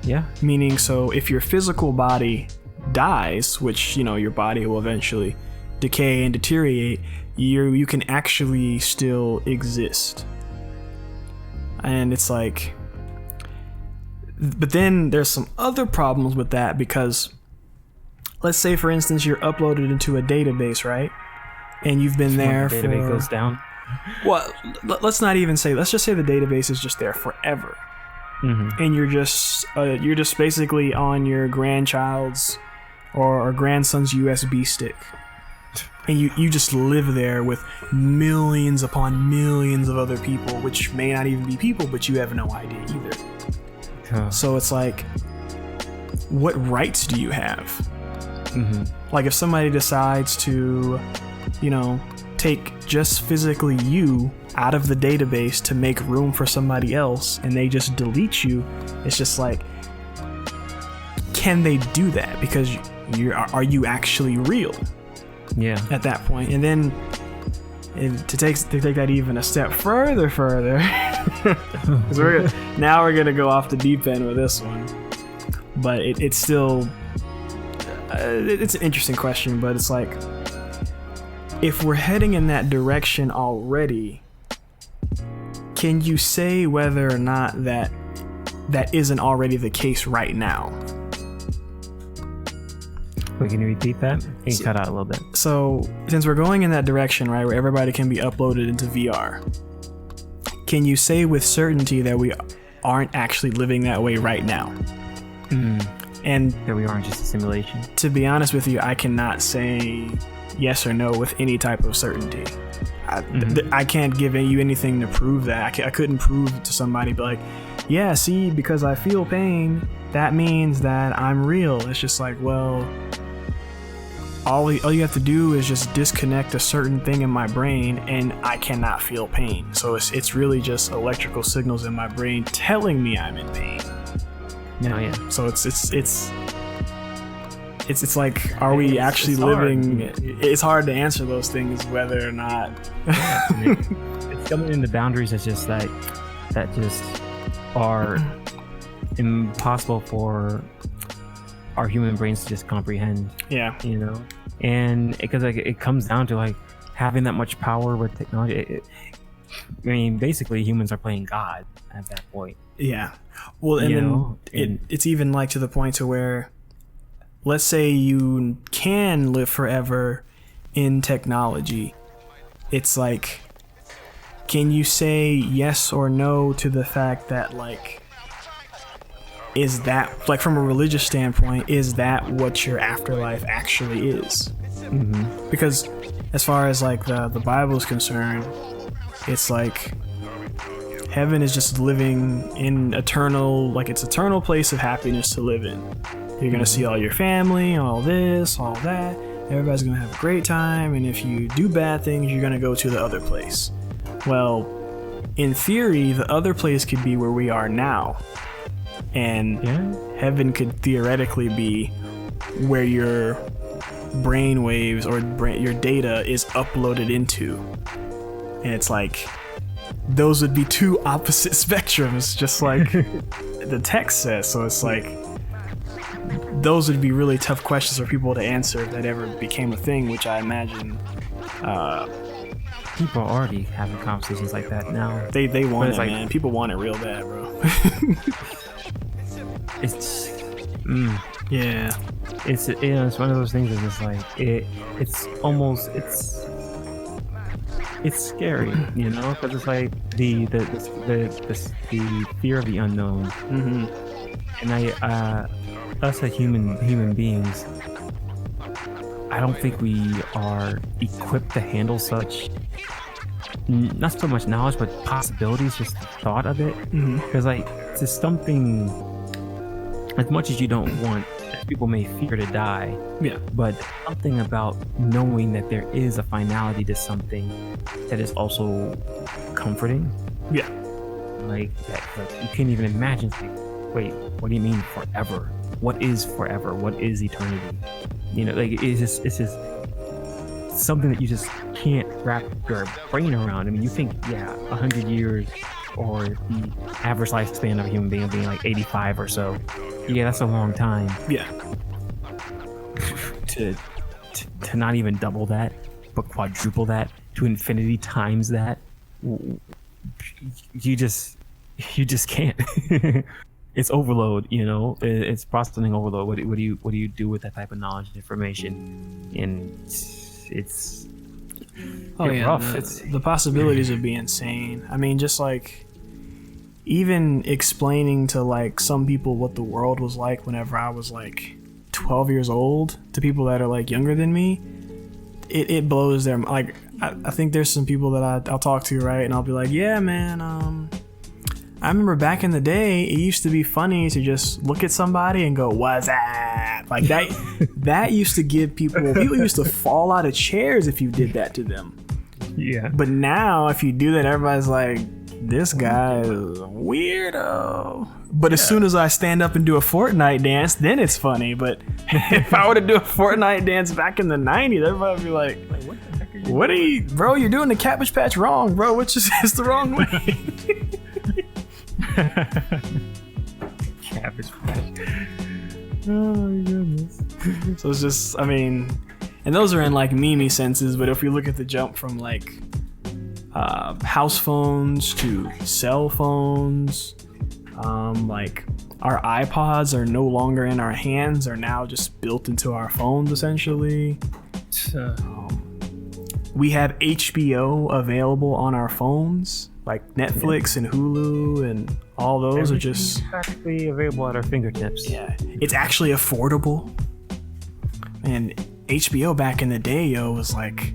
Yeah. Meaning, so if your physical body dies, which, you know, your body will eventually decay and deteriorate, you can actually still exist. And it's like, but then there's some other problems with that, because let's say, for instance, you're uploaded into a database, right? And you've been there for... The database goes down. Well, let's not even say, let's just say the database is just there forever. And you're just basically on your grandchild's or grandson's USB stick. And you just live there with millions upon millions of other people, which may not even be people, but you have no idea either. So it's like, what rights do you have? Like if somebody decides to, take just physically you out of the database to make room for somebody else, and they just delete you, it's just like, can they do that? Because are you actually real? Yeah. At that point. And then to take that even a step further, because now we're gonna go off the deep end with this one. But it's still it's an interesting question. But it's like, if we're heading in that direction already, can you say whether or not that isn't already the case right now? Wait, can you repeat that? You cut out a little bit. So, since we're going in that direction, right, where everybody can be uploaded into VR, can you say with certainty that we aren't actually living that way right now? And that we aren't just a simulation? To be honest with you, I cannot say yes or no with any type of certainty. I can't give you anything to prove that. I couldn't prove to somebody, but like, yeah, see, because I feel pain, that means that I'm real. It's just like, well, all you have to do is just disconnect a certain thing in my brain and I cannot feel pain. So it's really just electrical signals in my brain telling me I'm in pain. No, yeah. So it's like, are we actually living? It's hard to answer those things, whether or not. It's coming into boundaries that just are impossible for our human brains to just comprehend. Yeah. And because it comes down to like having that much power with technology. Basically humans are playing God at that point. Yeah. Well, and it's even like to the point to where, let's say you can live forever in technology. It's like, can you say yes or no to the fact that, like, is that, like, from a religious standpoint, is that what your afterlife actually is? Because as far as like the Bible is concerned, it's like heaven is just living in eternal, like it's eternal place of happiness to live in. You're gonna see all your family, all this, all that. Everybody's gonna have a great time, and if you do bad things, you're gonna go to the other place. Well, in theory, the other place could be where we are now, and heaven could theoretically be where your brain waves or your data is uploaded into. And it's like, those would be two opposite spectrums, just like the text says. So it's like, those would be really tough questions for people to answer if that ever became a thing, which I imagine people are already having conversations like that now. They want it, like, man. People want it real bad, bro. It's yeah. It's it's one of those things that's just like it's almost it's scary, because it's like the fear of the unknown. And us as human beings, I don't think we are equipped to handle such, not so much knowledge, but possibilities, just the thought of it. Because like, it's something, as much as you don't want, people may fear to die, but something about knowing that there is a finality to something that is also comforting. Like that, you can't even imagine, like, wait, what do you mean forever? What is forever? What is eternity? Like it's just something that you just can't wrap your brain around. I mean, you think 100 years, or the average lifespan of a human being being like 85 or so. Yeah, that's a long time. to not even double that, but quadruple that to infinity times that, you just can't. It's overload, It's processing overload. What do you do with that type of knowledge and information? And it's rough. The possibilities would be insane. I mean, just like, even explaining to like some people what the world was like whenever I was like 12 years old to people that are like younger than me, it blows their, like, I think there's some people that I'll talk to, right, and I'll be like, yeah, man, I remember back in the day, it used to be funny to just look at somebody and go, what's that? Like that used to give people used to fall out of chairs if you did that to them. Yeah. But now if you do that, everybody's like, this guy is a weirdo. But as soon as I stand up and do a Fortnite dance, then it's funny. But if I were to do a Fortnite dance back in the 90s, everybody would be like, what the heck are you doing? Bro, you're doing the Cabbage Patch wrong, bro. It's the wrong way. Cabbage Patch. Oh my goodness. So it's just, I mean, and those are in like meme senses, but if we look at the jump from like house phones to cell phones, like our iPods are no longer in our hands, are now just built into our phones essentially. We have HBO available on our phones, like Netflix and Hulu and all those are just practically available at our fingertips. Yeah, it's actually affordable. And HBO back in the day, yo, was like,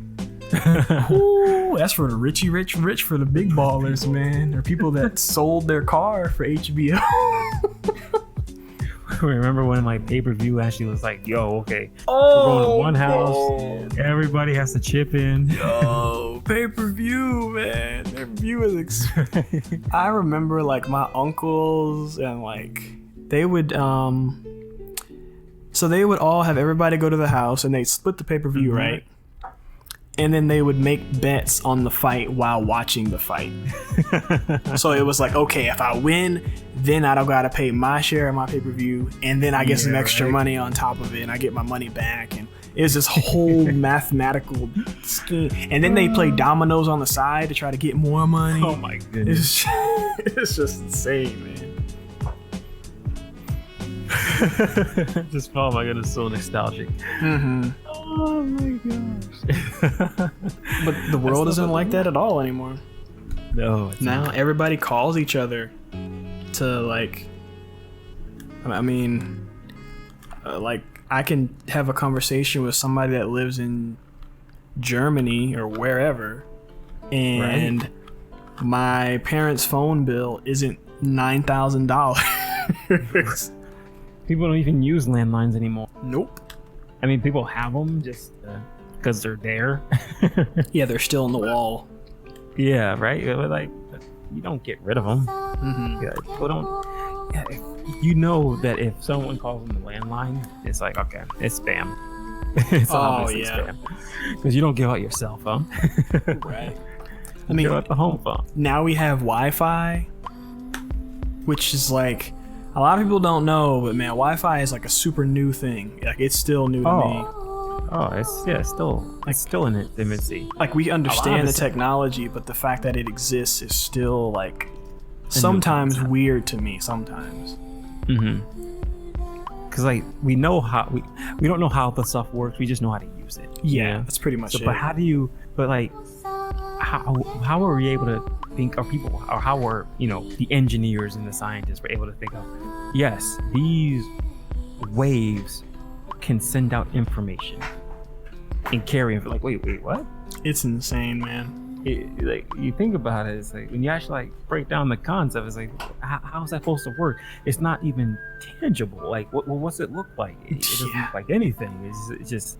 ooh, that's for the rich for the big ballers, man. Or people that sold their car for HBO. Remember when like pay-per-view actually was like, yo, okay, Oh, we're going to one house, everybody has to chip in. Yo, pay-per-view, man. Pay-per-view is I remember like my uncles and like they would so they would all have everybody go to the house and they'd split the pay-per-view, right? And then they would make bets on the fight while watching the fight. So it was like, okay, if I win, then I don't gotta pay my share of my pay-per-view, and then I get some extra money on top of it, and I get my money back. And it was this whole mathematical scheme. And then they play dominoes on the side to try to get more money. Oh my goodness. It's just insane, man. Just, oh my goodness, so nostalgic. Oh my gosh. But the world isn't like that at all anymore. No, it's Now not. everybody calls each other to like, I mean, like I can have a conversation with somebody that lives in Germany or wherever, and my parents' phone bill isn't $9,000. People don't even use landlines anymore. Nope. I mean, people have them just because they're there. Yeah, they're still in the wall. Yeah, right. Like, you don't get rid of them. Yeah, people don't. Yeah, you know that if someone calls them the landline, it's like, okay, it's spam. It's obviously spam because you don't give out your cell phone. Right. I mean, give out the home phone. Now we have Wi-Fi, which is like, a lot of people don't know, but man, Wi-Fi is like a super new thing. Like it's still new to me. Oh, it's still in its infancy. Like we understand the technology, but the fact that it exists is still like sometimes weird to me. Sometimes. Because like we know how we don't know how the stuff works. We just know how to use it. Yeah, that's pretty much it. But how do you? But like, how are we able to think of people, or how are the engineers and the scientists were able to think of, yes, these waves can send out information and carry it. Like, wait, what? It's insane, man. Like, you think about it, it's like when you actually like break down the concept, it's like, how is that supposed to work? It's not even tangible. Like, what's it look like? It doesn't look like anything. It just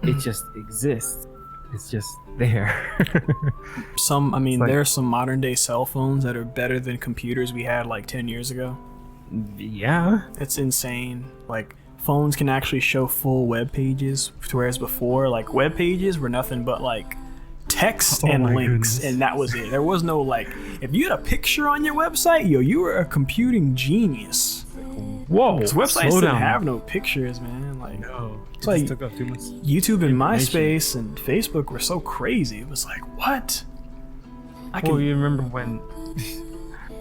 exists. It's just there. There are some modern day cell phones that are better than computers we had like 10 years ago. Yeah. It's insane. Like, phones can actually show full web pages, whereas before, like, web pages were nothing but like text and links, goodness. And that was it. There was no like, if you had a picture on your website, you were a computing genius. Whoa, because websites didn't have no pictures, man. Like, no, it's like took up too much YouTube and MySpace and Facebook were so crazy. It was like, what? You remember when?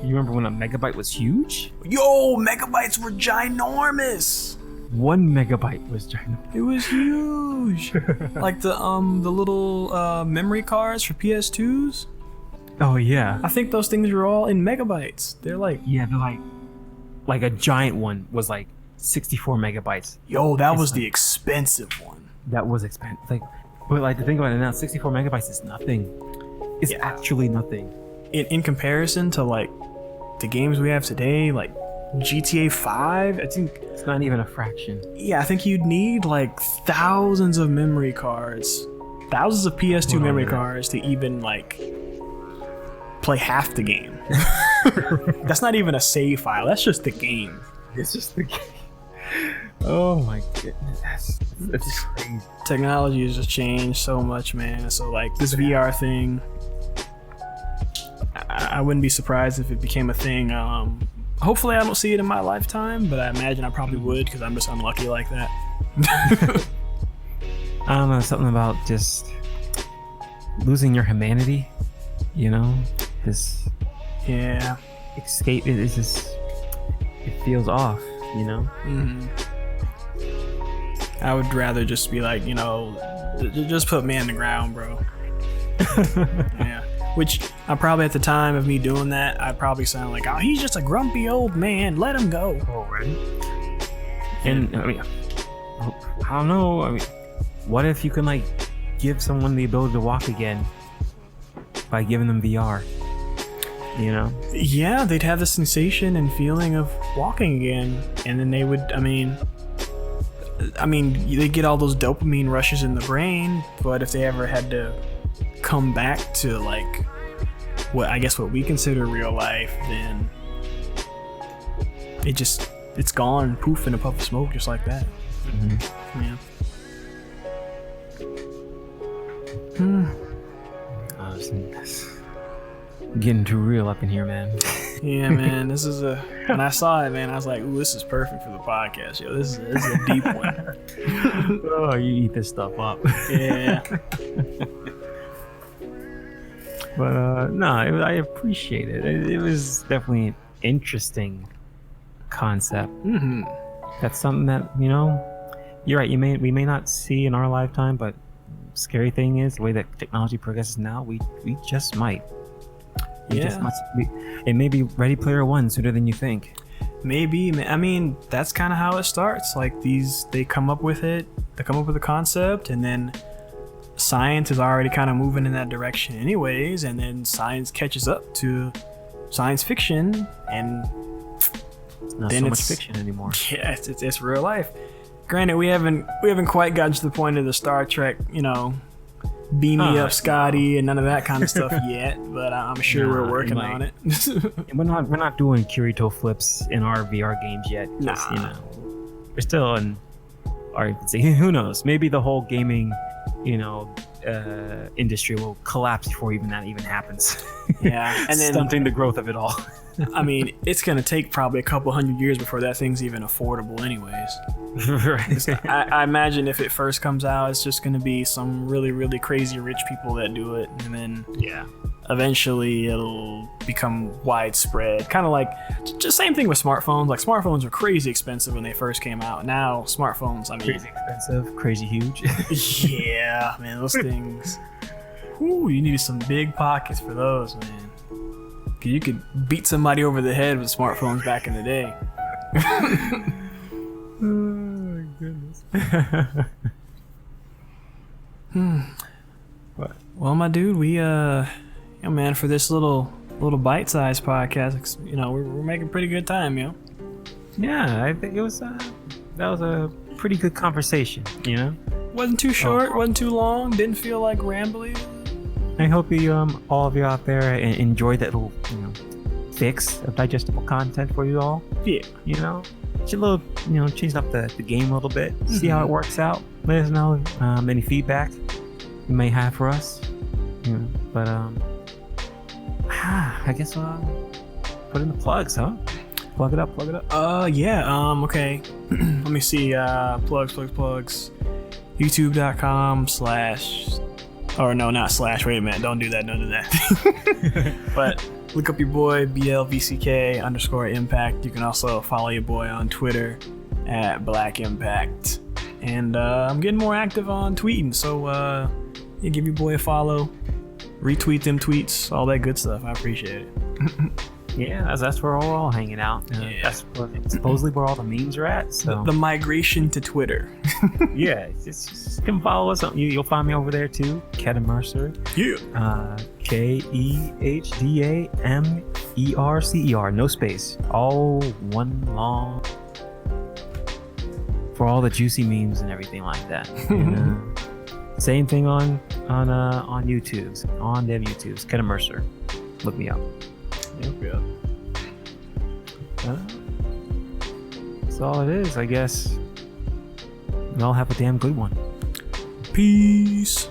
You remember when a megabyte was huge? Yo, megabytes were ginormous. 1 megabyte was ginormous. It was huge. Like the little memory cards for PS2s. Oh yeah. I think those things were all in megabytes. They're like, they're like a giant one was like 64 megabytes. Yo, that was the expensive one. That was expensive. Like, but like to think about it now, 64 megabytes is nothing. It's actually nothing. In comparison to like the games we have today, like GTA 5. I think it's not even a fraction. Yeah, I think you'd need like thousands of memory cards, thousands of PS2 memory cards to even like play half the game. That's not even a save file. That's just the game. It's just the game. Oh my goodness, that's crazy. Technology has just changed so much, man. So like this VR thing, I wouldn't be surprised if it became a thing. Hopefully I don't see it in my lifetime, but I imagine I probably would because I'm just unlucky like that. I don't know, something about just losing your humanity, you know? This escape is just, it feels off, you know? Mm-hmm. I would rather just be like, you know, just put me in the ground, bro. Yeah. Which I probably at the time of me doing that, I'd probably sound like, oh, he's just a grumpy old man. Let him go. Oh, right. And I mean, I don't know. I mean, what if you can like give someone the ability to walk again by giving them VR? You know? Yeah, they'd have the sensation and feeling of walking again, and then they would. I mean, they get all those dopamine rushes in the brain, but if they ever had to come back to like what we consider real life, then it's gone, poof, in a puff of smoke, just like that. Mm-hmm. Yeah. Getting too real up in here, man. Yeah, man. This is when I saw it, man, I was like, ooh, this is perfect for the podcast, yo. This is a deep one. Oh, you eat this stuff up. Yeah. But no, I appreciate it. It was definitely an interesting concept. Mm-hmm. That's something that, you know, you're right. We may not see in our lifetime, but scary thing is the way that technology progresses now. We just might. It may be Ready Player One sooner than you think. Maybe. I mean, that's kind of how it starts. Like they come up with it. They come up with a concept, and then science is already kind of moving in that direction anyways, and then science catches up to science fiction, and it's not so much fiction anymore. Yeah, it's real life. Granted, we haven't quite gotten to the point of the Star Trek, you know, beam me up, Scotty, and none of that kind of stuff yet, but I'm sure we're working on it. We're not doing Kirito flips in our VR games yet. You know, we're still in our infancy. Who knows? Maybe the whole gaming, you know, industry will collapse before even that happens. Yeah, and then stunting the growth of it all. I mean, it's gonna take probably a couple hundred years before that thing's even affordable, anyways. Right. I imagine if it first comes out, it's just gonna be some really, really crazy rich people that do it, and then eventually it'll become widespread. Kind of like just same thing with smartphones. Like smartphones were crazy expensive when they first came out. Now smartphones, I mean, crazy expensive, crazy huge. Yeah, man, those things. Whew, you needed some big pockets for those, man. Cause you could beat somebody over the head with smartphones back in the day. Oh my goodness. What? Well, my dude, we man, for this little bite-sized podcast, you know, we're making pretty good time, yo. Yeah, I think it was that was a pretty good conversation, you know. Wasn't too short, wasn't too long, didn't feel like rambling. I hope you all of you out there enjoyed that little, you know, fix of digestible content for you all. Yeah. You know, just a little, you know, change up the game a little bit, see how it works out. Let us know any feedback you may have for us. You know, but I guess put in the plugs, huh? Plug it up. Yeah. Okay. Let me see. Plugs. YouTube.com/ or no, not / wait a minute, don't do that. But look up your boy BLVCK_impact. You can also follow your boy on Twitter at Black Impact, and I'm getting more active on tweeting, so give your boy a follow, retweet them tweets, all that good stuff. I appreciate it. Yeah, that's where we're all hanging out. That's supposedly where all the memes are at. So the migration to Twitter. Yeah, just come follow us. You'll find me over there too, Kehda Mercer. Yeah. ERCER, no space, all one long. For all the juicy memes and everything like that. And, same thing on YouTube's, on them YouTube's. Kehda Mercer, look me up. Yep. That's all it is, I guess. Y'all have a damn good one. Peace.